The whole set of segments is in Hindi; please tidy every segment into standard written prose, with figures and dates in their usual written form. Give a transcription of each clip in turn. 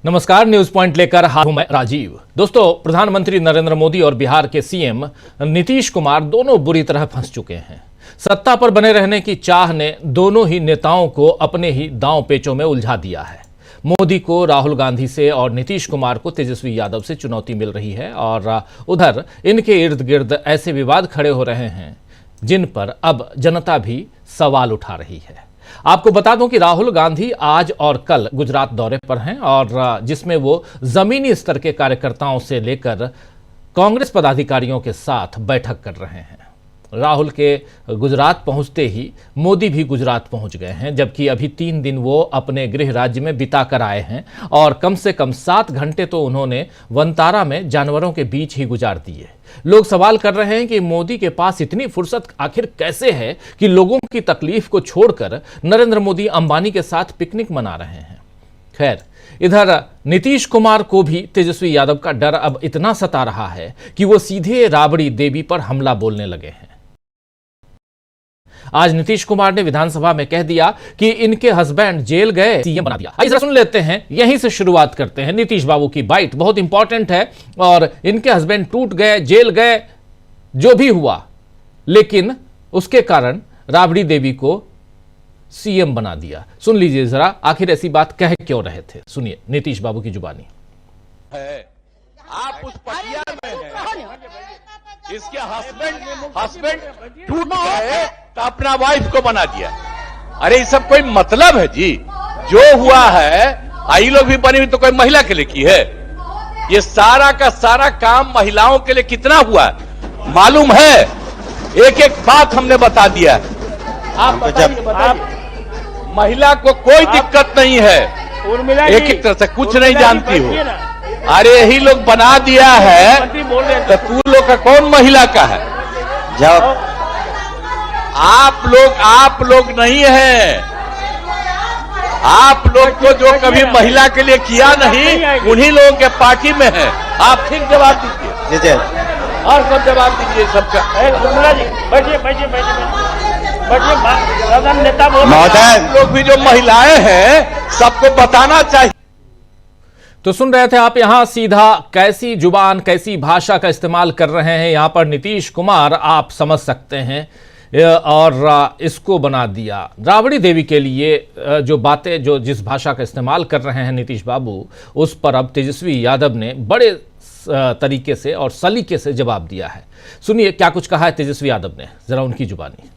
नमस्कार, न्यूज पॉइंट लेकर हाजिर हूं मैं राजीव। दोस्तों, प्रधानमंत्री नरेंद्र मोदी और बिहार के सीएम नीतीश कुमार दोनों बुरी तरह फंस चुके हैं। सत्ता पर बने रहने की चाह ने दोनों ही नेताओं को अपने ही दांव पेचों में उलझा दिया है। मोदी को राहुल गांधी से और नीतीश कुमार को तेजस्वी यादव से चुनौती मिल रही है और उधर इनके इर्द गिर्द ऐसे विवाद खड़े हो रहे हैं जिन पर अब जनता भी सवाल उठा रही है। आपको बता दूं कि राहुल गांधी आज और कल गुजरात दौरे पर हैं और जिसमें वो जमीनी स्तर के कार्यकर्ताओं से लेकर कांग्रेस पदाधिकारियों के साथ बैठक कर रहे हैं। राहुल के गुजरात पहुंचते ही मोदी भी गुजरात पहुंच गए हैं, जबकि अभी 3 दिन वो अपने गृह राज्य में बिता कर आए हैं और कम से कम 7 घंटे तो उन्होंने वनतारा में जानवरों के बीच ही गुजार दिए। लोग सवाल कर रहे हैं कि मोदी के पास इतनी फुर्सत आखिर कैसे है कि लोगों की तकलीफ को छोड़कर नरेंद्र मोदी अंबानी के साथ पिकनिक मना रहे हैं। खैर, इधर नीतीश कुमार को भी तेजस्वी यादव का डर अब इतना सता रहा है कि वो सीधे राबड़ी देवी पर हमला बोलने लगे हैं। आज नीतीश कुमार ने विधानसभा में कह दिया कि इनके हस्बैंड जेल गए, सीएम बना दिया। आइए सुन लेते हैं, यहीं से शुरुआत करते हैं। नीतीश बाबू की बाइट बहुत इंपॉर्टेंट है और इनके हस्बैंड टूट गए, जेल गए, जो भी हुआ, लेकिन उसके कारण राबड़ी देवी को सीएम बना दिया। सुन लीजिए जरा, आखिर ऐसी बात कह क्यों रहे थे। सुनिए नीतीश बाबू की जुबानी। आप उस पटिया में हैं, इसके हस्बैंड टूट गए तो अपना वाइफ को बना दिया। अरे ये सब कोई मतलब है जी? जो हुआ है, आई लोग भी बनी हुई तो कोई महिला के लिए की है? ये सारा का सारा काम महिलाओं के लिए कितना हुआ है मालूम है? एक एक बात हमने बता दिया है। आप महिला को कोई दिक्कत नहीं है, एक एक तरह से कुछ नहीं जानती हो। अरे यही लोग बना दिया है तो तू लोग का कौन महिला का है? जब आप लोग नहीं है, आप लोग को जो कभी महिला के लिए किया नहीं, उन्हीं लोगों के पार्टी में है। आप फिर जवाब दीजिए और सब जवाब दीजिए सबका। लोग भी जो महिलाएं हैं सबको बताना चाहिए। तो सुन रहे थे आप यहां सीधा कैसी जुबान, कैसी भाषा का इस्तेमाल कर रहे हैं यहां पर नीतीश कुमार, आप समझ सकते हैं। और इसको बना दिया राबड़ी देवी के लिए। जो बातें, जो जिस भाषा का इस्तेमाल कर रहे हैं नीतीश बाबू, उस पर अब तेजस्वी यादव ने बड़े तरीके से और सलीके से जवाब दिया है। सुनिए क्या कुछ कहा है तेजस्वी यादव ने, जरा उनकी जुबानी।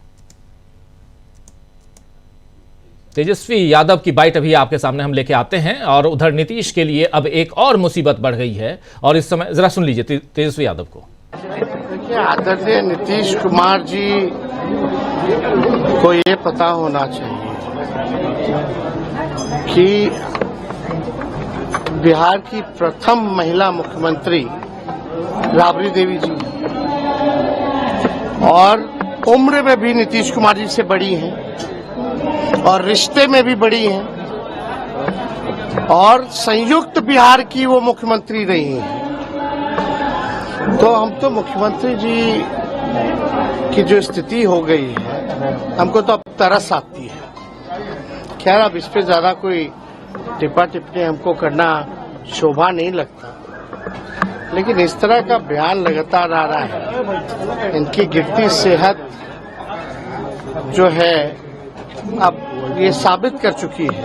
तेजस्वी यादव की बाइट अभी आपके सामने हम लेके आते हैं और उधर नीतीश के लिए अब एक और मुसीबत बढ़ गई है और इस समय जरा सुन लीजिए तेजस्वी यादव को। देखिए, आदरणीय नीतीश कुमार जी को ये पता होना चाहिए कि बिहार की प्रथम महिला मुख्यमंत्री राबड़ी देवी जी और उम्र में भी नीतीश कुमार जी से बड़ी हैं और रिश्ते में भी बड़ी हैं और संयुक्त बिहार की वो मुख्यमंत्री रही हैं। तो हम तो मुख्यमंत्री जी की जो स्थिति हो गई है, हमको तो अब तरस आती है। खैर, अब इस पे ज्यादा कोई टिप्पा टिप्पणी हमको करना शोभा नहीं लगता, लेकिन इस तरह का बयान लगातार आ रहा है। इनकी गिरती सेहत जो है अब ये साबित कर चुकी है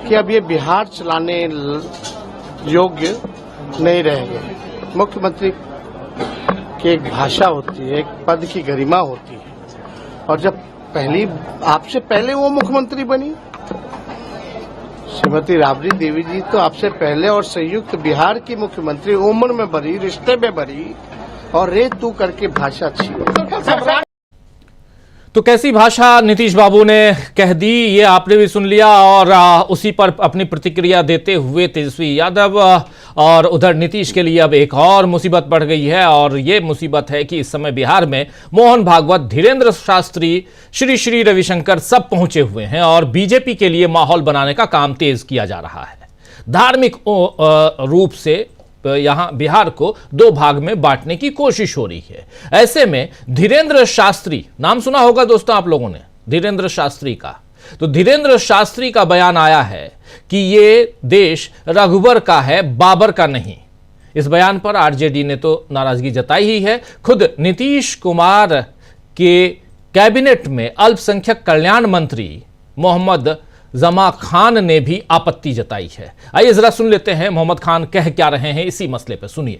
कि अब ये बिहार चलाने योग्य नहीं रहेंगे। मुख्यमंत्री की एक भाषा होती है, एक पद की गरिमा होती है, और जब आपसे पहले वो मुख्यमंत्री बनी श्रीमती राबड़ी देवी जी, तो आपसे पहले और संयुक्त बिहार की मुख्यमंत्री, उम्र में बड़ी, रिश्ते में बड़ी, और रे तू करके भाषा अच्छी। तो कैसी भाषा नीतीश बाबू ने कह दी, ये आपने भी सुन लिया और उसी पर अपनी प्रतिक्रिया देते हुए तेजस्वी यादव। और उधर नीतीश के लिए अब एक और मुसीबत बढ़ गई है और ये मुसीबत है कि इस समय बिहार में मोहन भागवत, धीरेन्द्र शास्त्री, श्री रविशंकर सब पहुंचे हुए हैं और बीजेपी के लिए माहौल बनाने का काम तेज किया जा रहा है। धार्मिक रूप से यहां बिहार को 2 भाग में बांटने की कोशिश हो रही है। ऐसे में धीरेन्द्र शास्त्री, नाम सुना होगा दोस्तों आप लोगों ने धीरेन्द्र शास्त्री का, तो धीरेन्द्र शास्त्री का बयान आया है कि ये देश रघुवर का है, बाबर का नहीं। इस बयान पर आरजेडी ने तो नाराजगी जताई ही है। खुद नीतीश कुमार के कैबिनेट में अल्पसंख्यक कल्याण मंत्री मोहम्मद जमा खान ने भी आपत्ति जताई है। आइए जरा सुन लेते हैं मोहम्मद खान कह क्या रहे हैं इसी मसले पर, सुनिए।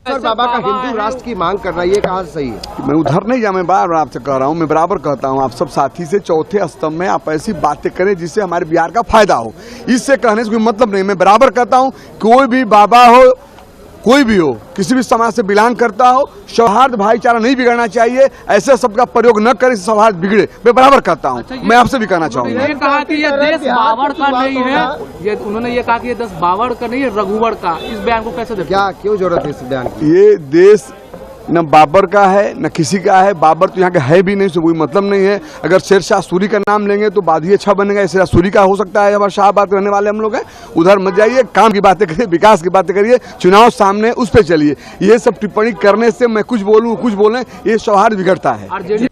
सर, बाबा का हिंदू राष्ट्र की मांग कर रहा है, ये कहाँ सही है? मैं उधर नहीं जा, मैं बार बार आपसे कह रहा हूँ, मैं बराबर कहता हूँ आप सब साथी से, चौथे स्तंभ में आप ऐसी बातें करें जिससे हमारे बिहार का फायदा हो। इससे कहने से कोई मतलब नहीं। मैं बराबर कहता हूँ, कोई भी बाबा हो, कोई भी हो, किसी भी समाज से बिलोंग करता हो, सौहार्द भाईचारा नहीं बिगड़ना चाहिए। ऐसे शब्द का प्रयोग न करें, सौहार्द बिगड़े। मैं बराबर कहता हूँ। मैं आपसे भी कहना चाहूंगा, ये कहा कि ये देश बावड़ का नहीं है, ये उन्होंने ये कहा कि ये देश बावड़ का नहीं है, रघुवर का। इस बयान को कैसे देखते? क्या क्यों जरूरत है इस बयान की? ये देश न बाबर का है न किसी का है। बाबर तो यहाँ का है भी नहीं, उससे कोई मतलब नहीं है। अगर शेरशाह सूरी का नाम लेंगे तो बाद ही अच्छा बनेगा। शेरशाह सूरी का हो सकता है, हमारे शाहबाद रहने वाले हम लोग हैं। उधर मत जाइए, काम की बातें करिए, विकास की बातें करिए, चुनाव सामने उस पर चलिए। ये सब टिप्पणी करने से मैं कुछ बोलूँ कुछ बोलें, ये सौहार्द बिगड़ता है।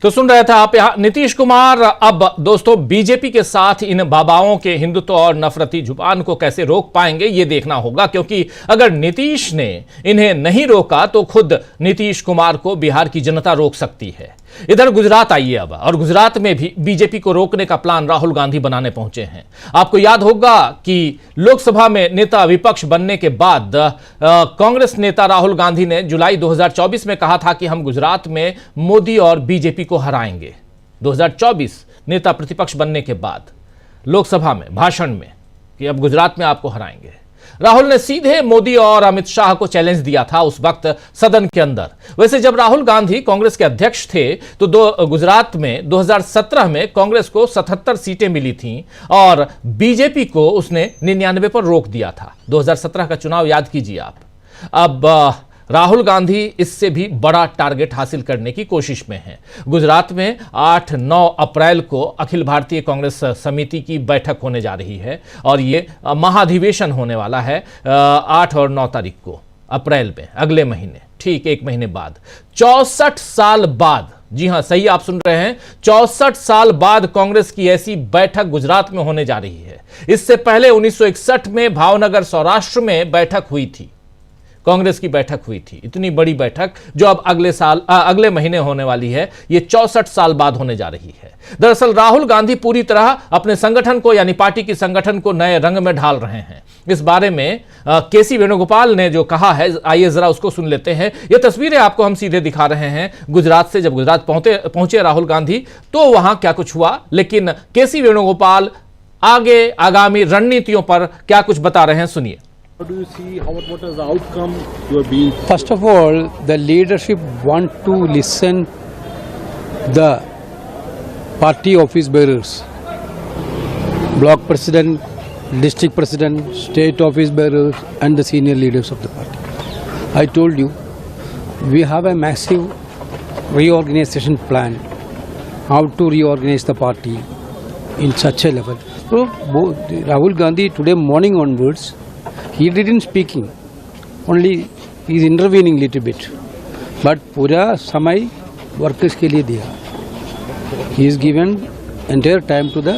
तो सुन रहे थे आप यहाँ नीतीश कुमार। अब दोस्तों बीजेपी के साथ इन बाबाओं के हिंदुत्व और नफरती जुबान को कैसे रोक पाएंगे ये देखना होगा, क्योंकि अगर नीतीश ने इन्हें नहीं रोका तो खुद नीतीश कुमार को बिहार की जनता रोक सकती है। इधर गुजरात आइए अब, और गुजरात में भी बीजेपी को रोकने का प्लान राहुल गांधी बनाने पहुंचे हैं। आपको याद होगा कि लोकसभा में नेता विपक्ष बनने के बाद कांग्रेस नेता राहुल गांधी ने जुलाई 2024 में कहा था कि हम गुजरात में मोदी और बीजेपी को हराएंगे। 2024 नेता प्रतिपक्ष बनने के बाद लोकसभा में भाषण में कि अब गुजरात में आपको हराएंगे। राहुल ने सीधे मोदी और अमित शाह को चैलेंज दिया था उस वक्त सदन के अंदर। वैसे जब राहुल गांधी कांग्रेस के अध्यक्ष थे तो गुजरात में 2017 में कांग्रेस को 77 सीटें मिली थीं और बीजेपी को उसने 99 पर रोक दिया था। 2017 का चुनाव याद कीजिए आप। अब राहुल गांधी इससे भी बड़ा टारगेट हासिल करने की कोशिश में हैं। गुजरात में 8-9 अप्रैल को अखिल भारतीय कांग्रेस समिति की बैठक होने जा रही है और ये महाधिवेशन होने वाला है 8 और 9 तारीख को अप्रैल में, अगले महीने, ठीक 1 महीने बाद। 64 साल बाद, जी हां सही आप सुन रहे हैं, 64 साल बाद कांग्रेस की ऐसी बैठक गुजरात में होने जा रही है। इससे पहले 1961 में भावनगर सौराष्ट्र में बैठक हुई थी, कांग्रेस की बैठक हुई थी। इतनी बड़ी बैठक जो अब अगले महीने होने वाली है, ये 64 साल बाद होने जा रही है। दरअसल राहुल गांधी पूरी तरह अपने संगठन को, यानी पार्टी की संगठन को नए रंग में ढाल रहे हैं। इस बारे में केसी वेणुगोपाल ने जो कहा है, आइए जरा उसको सुन लेते हैं। ये तस्वीरें आपको हम सीधे दिखा रहे हैं गुजरात से। जब गुजरात पहुंचे राहुल गांधी तो वहां क्या कुछ हुआ, लेकिन केसी वेणुगोपाल आगे आगामी रणनीतियों पर क्या कुछ बता रहे हैं, सुनिए। How do you see what is the outcome you are being? First of all, the leadership want to listen the party office bearers, block president, district president, state office bearers, and the senior leaders of the party. I told you, we have a massive reorganization plan. How to reorganize the party in such a level. So, Rahul Gandhi today morning onwards, he didn't speaking, only he is intervening little bit, but पूरा समय workers के लिए दिया. He is given entire time to the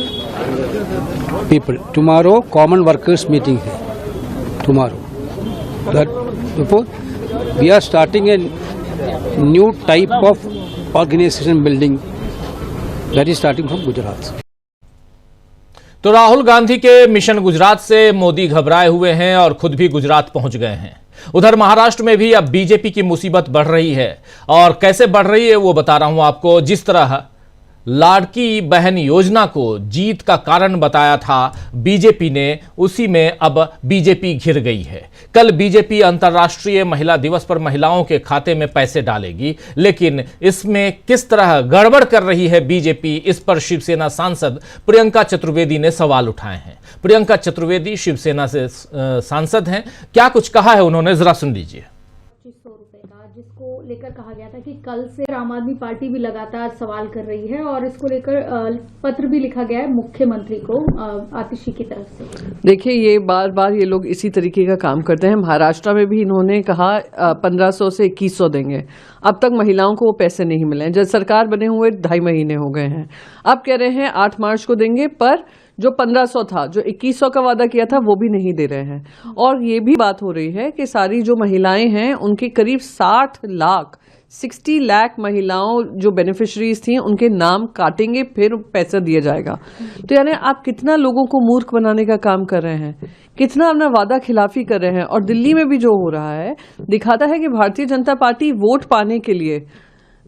people. Tomorrow common workers meeting है. Tomorrow. That before we are starting a new type of organization building that is starting from Gujarat. तो राहुल गांधी के मिशन गुजरात से मोदी घबराए हुए हैं और खुद भी गुजरात पहुंच गए हैं। उधर महाराष्ट्र में भी अब बीजेपी की मुसीबत बढ़ रही है, और कैसे बढ़ रही है वो बता रहा हूं आपको। जिस तरह लाड़की बहन योजना को जीत का कारण बताया था बीजेपी ने, उसी में अब बीजेपी घिर गई है। कल बीजेपी अंतर्राष्ट्रीय महिला दिवस पर महिलाओं के खाते में पैसे डालेगी, लेकिन इसमें किस तरह गड़बड़ कर रही है बीजेपी, इस पर शिवसेना सांसद प्रियंका चतुर्वेदी ने सवाल उठाए हैं। प्रियंका चतुर्वेदी शिवसेना से सांसद हैं, क्या कुछ कहा है उन्होंने, जरा सुन लीजिए। 2500 रुपए का, जिसको लेकर कहा गया था कि कल से आम आदमी पार्टी भी लगातार सवाल कर रही है और इसको लेकर पत्र भी लिखा गया है मुख्यमंत्री को आतिशी की तरफ से। देखिए, ये बार बार ये लोग इसी तरीके का काम करते हैं। महाराष्ट्र में भी इन्होंने कहा 1500 से 2100 देंगे। अब तक महिलाओं को वो पैसे नहीं मिले हैं। जब सरकार बने हुए 2.5 महीने हो गए हैं। अब कह रहे हैं 8 मार्च को देंगे, पर जो 1500 था, जो 2100 का वादा किया था, वो भी नहीं दे रहे हैं। और ये भी बात हो रही है कि सारी जो महिलाएं हैं उनके करीब 60 लाख महिलाओं जो बेनिफिशरीज थी उनके नाम काटेंगे, फिर पैसा दिया जाएगा। तो यानी आप कितना लोगों को मूर्ख बनाने का काम कर रहे हैं, कितना अपना वादा खिलाफी कर रहे हैं। और दिल्ली में भी जो हो रहा है दिखाता है कि भारतीय जनता पार्टी वोट पाने के लिए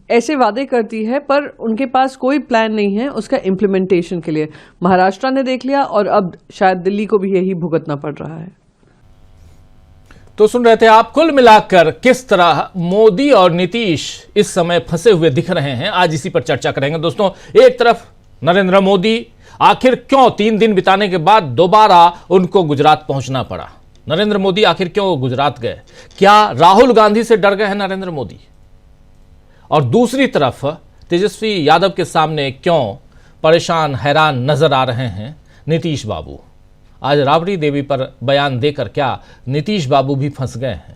ऐसे वादे करती है पर उनके पास कोई प्लान नहीं है उसका इम्प्लीमेंटेशन के लिए। महाराष्ट्र ने देख लिया और अब शायद दिल्ली को भी यही भुगतना पड़ रहा है। तो सुन रहे थे आप, कुल मिलाकर किस तरह मोदी और नीतीश इस समय फंसे हुए दिख रहे हैं, आज इसी पर चर्चा करेंगे। दोस्तों, एक तरफ नरेंद्र मोदी, आखिर क्यों 3 दिन बिताने के बाद दोबारा उनको गुजरात पहुंचना पड़ा? नरेंद्र मोदी आखिर क्यों गुजरात गए? क्या राहुल गांधी से डर गए हैं नरेंद्र मोदी? और दूसरी तरफ तेजस्वी यादव के सामने क्यों परेशान हैरान नजर आ रहे हैं नीतीश बाबू? आज राबड़ी देवी पर बयान देकर क्या नीतीश बाबू भी फंस गए हैं?